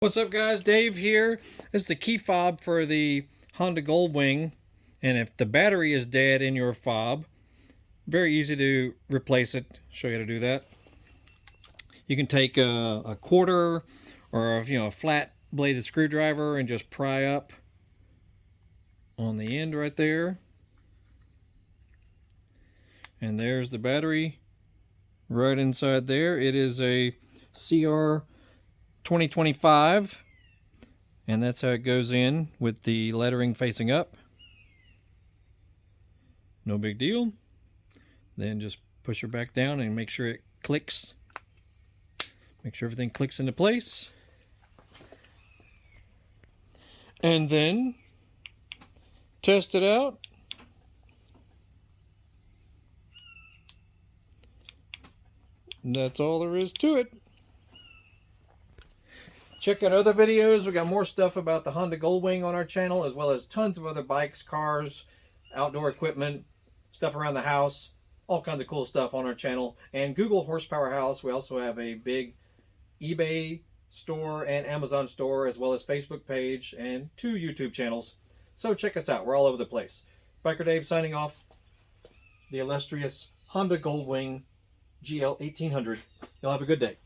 What's up, guys? Dave here. This is the key fob for the Honda GoldWing, and if the battery is dead in your fob, very easy to replace it. Show you how to do that. You can take a quarter or a flat bladed screwdriver and just pry up on the end right there, and there's the battery right inside there. It is a CR 2025, and that's how it goes in with the lettering facing up. No big deal. Then just push her back down and make sure it clicks. Make sure everything clicks into place. And then test it out. And that's all there is to it. Check out other videos. We got more stuff about the Honda GoldWing on our channel, as well as tons of other bikes, cars, outdoor equipment, stuff around the house, all kinds of cool stuff on our channel. And Google Horsepower House. We also have a big eBay store and Amazon store, as well as Facebook page and 2 YouTube channels. So check us out. We're all over the place. Biker Dave signing off. The illustrious Honda GoldWing GL1800. You'll have a good day.